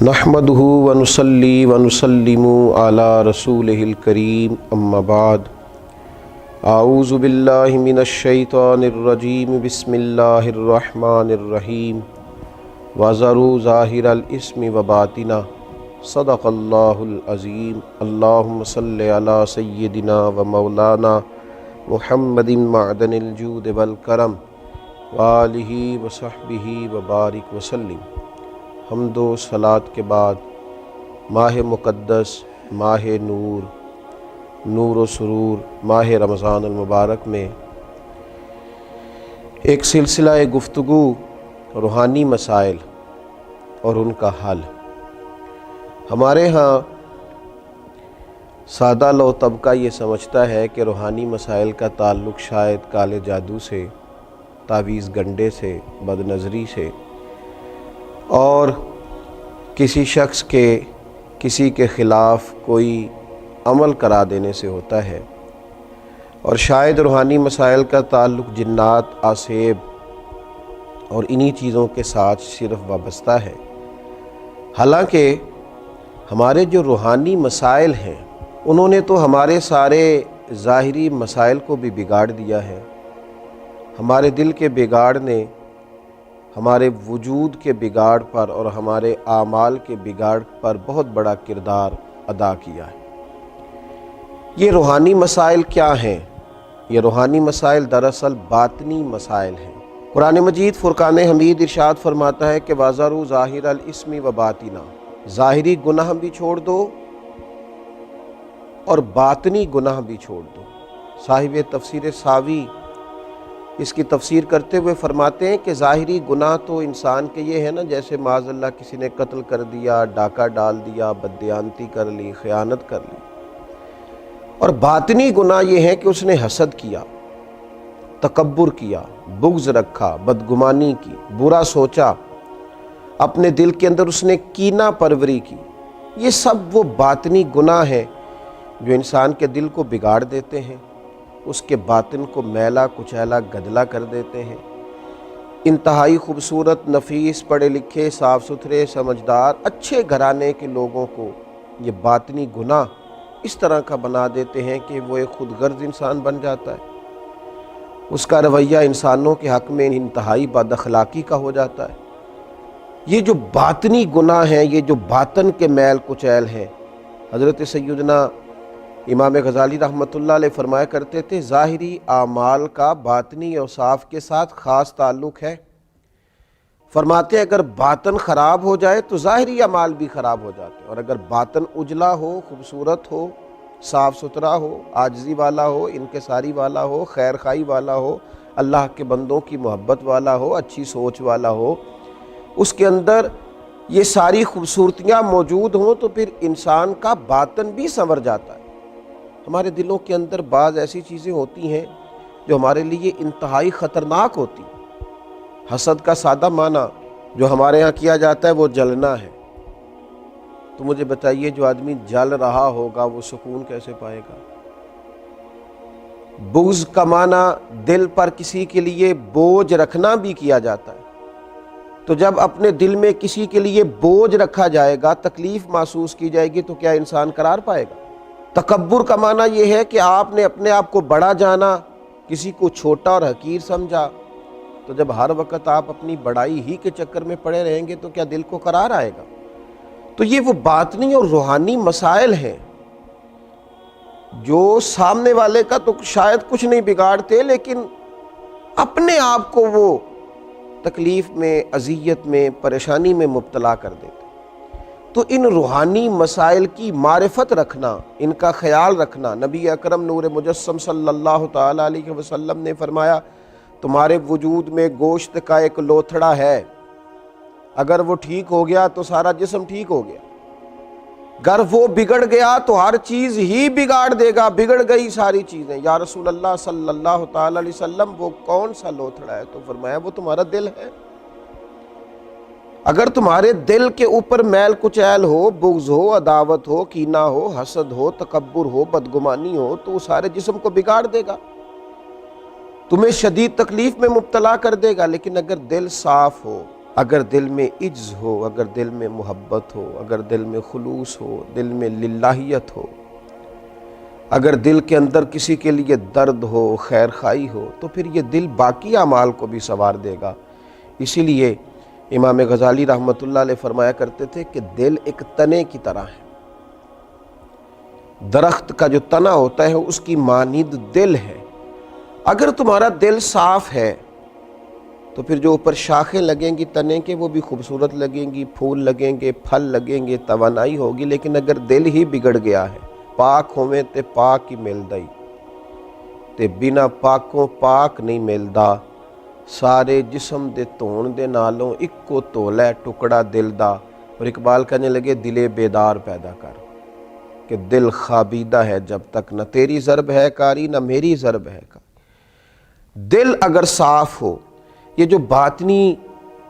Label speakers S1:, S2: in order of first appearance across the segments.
S1: نحمدہ ونصلی ونسلم علی رسولہ الکریم اما بعد اعوذ باللہ من الشیطان الرجیم بسم اللہ الرحمن الرحیم وذروا ظاہر الاسم وباطنہ صدق اللہ العظیم اللہم صلی علی سیدنا و مولانا محمد معدن الجود والکرم وآلہ وصحبہ وبارک وسلم۔ حمد و صلات کے بعد ماہ مقدس، ماہ نور، نور و سرور، ماہ رمضان المبارک میں ایک سلسلہ گفتگو روحانی مسائل اور ان کا حل۔ ہمارے ہاں سادہ لو طبقہ یہ سمجھتا ہے کہ روحانی مسائل کا تعلق شاید کالے جادو سے، تعویذ گنڈے سے، بد نظری سے اور کسی شخص کے کسی کے خلاف کوئی عمل کرا دینے سے ہوتا ہے، اور شاید روحانی مسائل کا تعلق جنات، آسیب اور انہی چیزوں کے ساتھ صرف وابستہ ہے۔ حالانکہ ہمارے جو روحانی مسائل ہیں انہوں نے تو ہمارے سارے ظاہری مسائل کو بھی بگاڑ دیا ہے۔ ہمارے دل کے بگاڑ نے ہمارے وجود کے بگاڑ پر اور ہمارے اعمال کے بگاڑ پر بہت بڑا کردار ادا کیا ہے۔ یہ روحانی مسائل کیا ہیں؟ یہ روحانی مسائل دراصل باطنی مسائل ہیں۔ قرآن مجید فرقان حمید ارشاد فرماتا ہے کہ وَذَرُوا ظَاهِرَ الْإِثْمِ وَبَاطِنَهُ، ظاہری گناہ بھی چھوڑ دو اور باطنی گناہ بھی چھوڑ دو۔ صاحب تفسیر ساوی اس کی تفسیر کرتے ہوئے فرماتے ہیں کہ ظاہری گناہ تو انسان کے یہ ہے نا، جیسے معاذ اللہ کسی نے قتل کر دیا، ڈاکہ ڈال دیا، بددیانتی کر لی، خیانت کر لی، اور باطنی گناہ یہ ہے کہ اس نے حسد کیا، تکبر کیا، بغض رکھا، بدگمانی کی، برا سوچا، اپنے دل کے اندر اس نے کینہ پروری کی۔ یہ سب وہ باطنی گناہ ہیں جو انسان کے دل کو بگاڑ دیتے ہیں، اس کے باطن کو میلا کچیلا گدلا کر دیتے ہیں۔ انتہائی خوبصورت، نفیس، پڑھے لکھے، صاف ستھرے، سمجھدار، اچھے گھرانے کے لوگوں کو یہ باطنی گناہ اس طرح کا بنا دیتے ہیں کہ وہ ایک خود غرض انسان بن جاتا ہے۔ اس کا رویہ انسانوں کے حق میں انتہائی بد اخلاقی کا ہو جاتا ہے۔ یہ جو باطنی گناہ ہیں، یہ جو باطن کے میل کچیل ہیں، حضرت سیدنا امام غزالی رحمۃ اللہ علیہ فرمایا کرتے تھے ظاہری اعمال کا باطنی اوصاف کے ساتھ خاص تعلق ہے۔ فرماتے ہیں اگر باطن خراب ہو جائے تو ظاہری اعمال بھی خراب ہو جاتے ہیں، اور اگر باطن اجلا ہو، خوبصورت ہو، صاف ستھرا ہو، عاجزی والا ہو، انکساری والا ہو، خیر خواہی والا ہو، اللہ کے بندوں کی محبت والا ہو، اچھی سوچ والا ہو، اس کے اندر یہ ساری خوبصورتیاں موجود ہوں تو پھر انسان کا باطن بھی سنور جاتا ہے۔ ہمارے دلوں کے اندر بعض ایسی چیزیں ہوتی ہیں جو ہمارے لیے انتہائی خطرناک ہوتی ہیں۔ حسد کا سادہ معنی جو ہمارے ہاں کیا جاتا ہے وہ جلنا ہے۔ تو مجھے بتائیے جو آدمی جل رہا ہوگا وہ سکون کیسے پائے گا؟ بغض کا معنی دل پر کسی کے لیے بوجھ رکھنا بھی کیا جاتا ہے۔ تو جب اپنے دل میں کسی کے لیے بوجھ رکھا جائے گا، تکلیف محسوس کی جائے گی، تو کیا انسان قرار پائے گا؟ تکبر کا معنی یہ ہے کہ آپ نے اپنے آپ کو بڑا جانا، کسی کو چھوٹا اور حقیر سمجھا۔ تو جب ہر وقت آپ اپنی بڑائی ہی کے چکر میں پڑے رہیں گے تو کیا دل کو قرار آئے گا؟ تو یہ وہ باطنی اور روحانی مسائل ہیں جو سامنے والے کا تو شاید کچھ نہیں بگاڑتے، لیکن اپنے آپ کو وہ تکلیف میں، اذیت میں، پریشانی میں مبتلا کر دیتے۔ تو ان روحانی مسائل کی معرفت رکھنا، ان کا خیال رکھنا، نبی اکرم نور مجسم صلی اللہ تعالیٰ علیہ وسلم نے فرمایا تمہارے وجود میں گوشت کا ایک لوتھڑا ہے، اگر وہ ٹھیک ہو گیا تو سارا جسم ٹھیک ہو گیا، اگر وہ بگڑ گیا تو ہر چیز ہی بگاڑ دے گا، بگڑ گئی ساری چیزیں۔ یا رسول اللہ صلی اللہ تعالیٰ علیہ وسلم وہ کون سا لوتھڑا ہے؟ تو فرمایا وہ تمہارا دل ہے۔ اگر تمہارے دل کے اوپر میل کچیل ہو، بغض ہو، عداوت ہو، کینہ ہو، حسد ہو، تکبر ہو، بدگمانی ہو، تو وہ سارے جسم کو بگاڑ دے گا، تمہیں شدید تکلیف میں مبتلا کر دے گا۔ لیکن اگر دل صاف ہو، اگر دل میں عجز ہو، اگر دل میں محبت ہو، اگر دل میں خلوص ہو، دل میں للہیت ہو، اگر دل کے اندر کسی کے لیے درد ہو، خیر خواہی ہو، تو پھر یہ دل باقی اعمال کو بھی سنوار دے گا۔ اسی لیے امام غزالی رحمۃ اللہ علیہ فرمایا کرتے تھے کہ دل ایک تنے کی طرح ہے۔ درخت کا جو تنا ہوتا ہے اس کی مانند دل ہے۔ اگر تمہارا دل صاف ہے تو پھر جو اوپر شاخیں لگیں گی تنے کے وہ بھی خوبصورت لگیں گی، پھول لگیں گے، پھل لگیں گے، توانائی ہوگی۔ لیکن اگر دل ہی بگڑ گیا ہے، پاک ہوئے تے پاک ہی ملدائی تے بنا پاکوں پاک نہیں ملدا، سارے جسم دے تون دے نالوں اکو تولے ٹکڑا دل دا۔ اور اقبال کہنے لگے دلے بیدار پیدا کر، کہ دل خوابیدہ ہے جب تک، نہ تیری ضرب ہے کاری نہ میری ضرب ہے کاری۔ دل اگر صاف ہو، یہ جو باطنی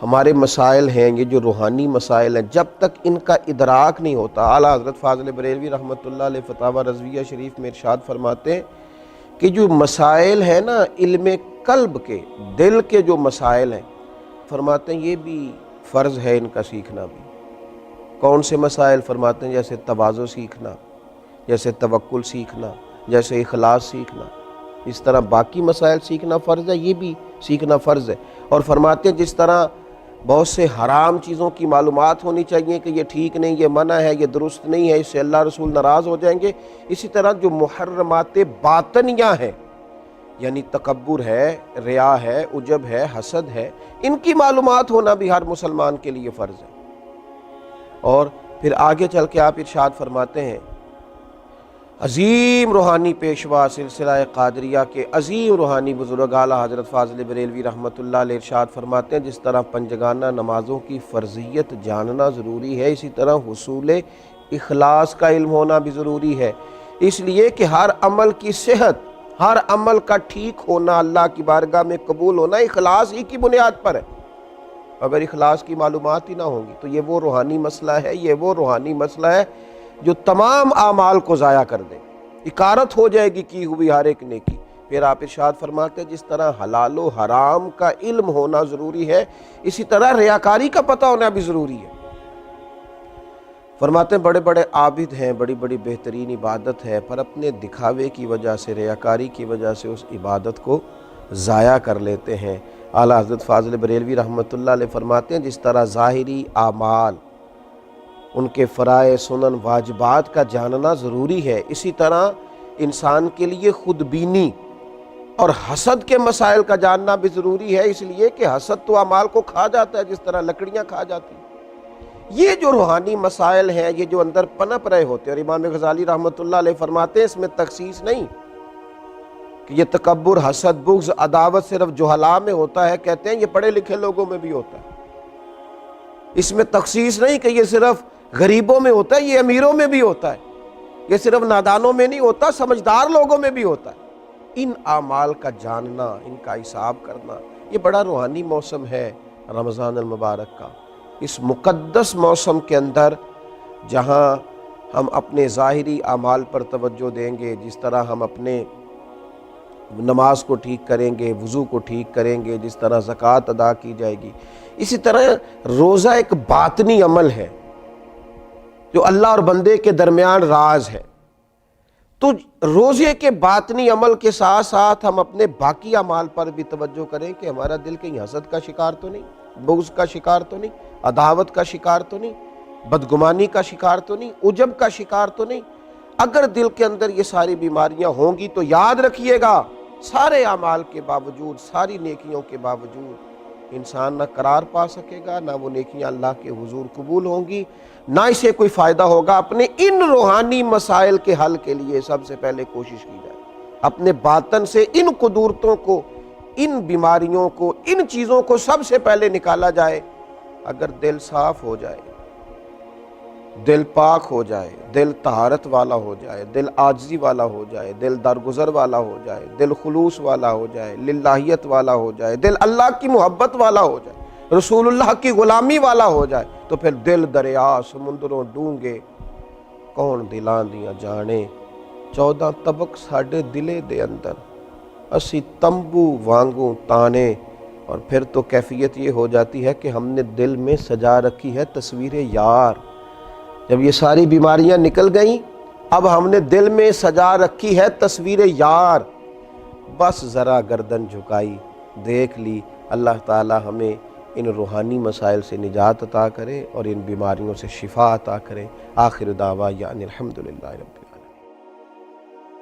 S1: ہمارے مسائل ہیں، یہ جو روحانی مسائل ہیں، جب تک ان کا ادراک نہیں ہوتا، اعلیٰ حضرت فاضل بریلوی رحمۃ اللہ علیہ فتاوی رضویہ شریف میں ارشاد فرماتے ہیں کہ جو مسائل ہیں نا علم قلب کے، دل کے جو مسائل ہیں، فرماتے ہیں یہ بھی فرض ہے ان کا سیکھنا بھی۔ کون سے مسائل؟ فرماتے ہیں جیسے تواضع سیکھنا، جیسے توکل سیکھنا، جیسے اخلاص سیکھنا۔ اس طرح باقی مسائل سیکھنا فرض ہے، یہ بھی سیکھنا فرض ہے۔ اور فرماتے ہیں جس طرح بہت سے حرام چیزوں کی معلومات ہونی چاہیے کہ یہ ٹھیک نہیں، یہ منع ہے، یہ درست نہیں ہے، اس سے اللہ رسول ناراض ہو جائیں گے، اسی طرح جو محرمات باطنیہ ہیں، یعنی تکبر ہے، ریا ہے، عجب ہے، حسد ہے، ان کی معلومات ہونا بھی ہر مسلمان کے لیے فرض ہے۔ اور پھر آگے چل کے آپ ارشاد فرماتے ہیں عظیم روحانی پیشوا سلسلہ قادریہ کے عظیم روحانی بزرگ اعلیٰ حضرت فاضل بریلوی رحمۃ اللہ علیہ ارشاد فرماتے ہیں جس طرح پنجگانہ نمازوں کی فرضیت جاننا ضروری ہے، اسی طرح حصول اخلاص کا علم ہونا بھی ضروری ہے۔ اس لیے کہ ہر عمل کی صحت، ہر عمل کا ٹھیک ہونا، اللہ کی بارگاہ میں قبول ہونا اخلاص ہی کی بنیاد پر ہے۔ اگر اخلاص کی معلومات ہی نہ ہوں گی تو یہ وہ روحانی مسئلہ ہے، یہ وہ روحانی مسئلہ ہے جو تمام اعمال کو ضائع کر دے، اکارت ہو جائے گی کی ہوئی ہر ایک نیکی۔ پھر آپ ارشاد فرماتے ہیں جس طرح حلال و حرام کا علم ہونا ضروری ہے، اسی طرح ریاکاری کا پتہ ہونا بھی ضروری ہے۔ فرماتے ہیں بڑے بڑے عابد ہیں، بڑی بڑی بہترین عبادت ہے، پر اپنے دکھاوے کی وجہ سے، ریاکاری کی وجہ سے اس عبادت کو ضائع کر لیتے ہیں۔ اعلیٰ حضرت فاضل بریلوی رحمۃ اللہ علیہ فرماتے ہیں جس طرح ظاہری اعمال، ان کے فرائض، سنن، واجبات کا جاننا ضروری ہے، اسی طرح انسان کے لیے خود بینی اور حسد کے مسائل کا جاننا بھی ضروری ہے، اس لیے کہ حسد تو اعمال کو کھا جاتا ہے جس طرح لکڑیاں کھا جاتی ہیں۔ یہ جو روحانی مسائل ہیں، یہ جو اندر پنپ رہے ہوتے ہیں، اور امام غزالی رحمۃ اللہ علیہ فرماتے ہیں اس میں تخصیص نہیں کہ یہ تکبر، حسد، بغض، عداوت صرف جہلاء میں ہوتا ہے، کہتے ہیں یہ پڑھے لکھے لوگوں میں بھی ہوتا ہے۔ اس میں تخصیص نہیں کہ یہ صرف غریبوں میں ہوتا ہے، یہ امیروں میں بھی ہوتا ہے، یہ صرف نادانوں میں نہیں ہوتا، سمجھدار لوگوں میں بھی ہوتا ہے۔ ان اعمال کا جاننا، ان کا حساب کرنا، یہ بڑا روحانی موسم ہے رمضان المبارک کا۔ اس مقدس موسم کے اندر جہاں ہم اپنے ظاہری اعمال پر توجہ دیں گے، جس طرح ہم اپنے نماز کو ٹھیک کریں گے، وضو کو ٹھیک کریں گے، جس طرح زکوٰۃ ادا کی جائے گی، اسی طرح روزہ ایک باطنی عمل ہے جو اللہ اور بندے کے درمیان راز ہے۔ تو روزے کے باطنی عمل کے ساتھ ساتھ ہم اپنے باقی اعمال پر بھی توجہ کریں کہ ہمارا دل کہیں حسد کا شکار تو نہیں، بغض کا شکار تو نہیں، عداوت کا شکار تو نہیں، بدگمانی کا شکار تو نہیں، عجب کا شکار تو نہیں۔ اگر دل کے اندر یہ ساری بیماریاں ہوں گی تو یاد رکھیے گا سارے اعمال کے باوجود، ساری نیکیوں کے باوجود انسان نہ قرار پا سکے گا، نہ وہ نیکیاں اللہ کے حضور قبول ہوں گی، نہ اسے کوئی فائدہ ہوگا۔ اپنے ان روحانی مسائل کے حل کے لیے سب سے پہلے کوشش کی جائے اپنے باطن سے ان قدورتوں کو، ان بیماریوں کو، ان چیزوں کو سب سے پہلے نکالا جائے۔ اگر دل صاف ہو جائے، دل پاک ہو جائے، دل طہارت والا ہو جائے، دل عاجزی والا ہو جائے، دل درگزر والا ہو جائے، دل خلوص والا ہو جائے، للہیت والا ہو جائے، دل اللہ کی محبت والا ہو جائے، رسول اللہ کی غلامی والا ہو جائے، تو پھر دل دریا سمندروں ڈونگے کون دلاں دیاں جانے، 14 طبق ساڈے دلے دے اندر، اسی تمبو وانگوں تانے، اور پھر تو کیفیت یہ ہو جاتی ہے کہ ہم نے دل میں سجا رکھی ہے تصویر یار. جب یہ ساری بیماریاں نکل گئیں اب ہم نے دل میں سجا رکھی ہے تصویر یار. بس ذرا گردن جھکائی دیکھ لی. اللہ تعالی ہمیں ان روحانی مسائل سے نجات عطا کرے اور ان بیماریوں سے شفا عطا کرے. آخر دعویٰ یعنی الحمدللہ رب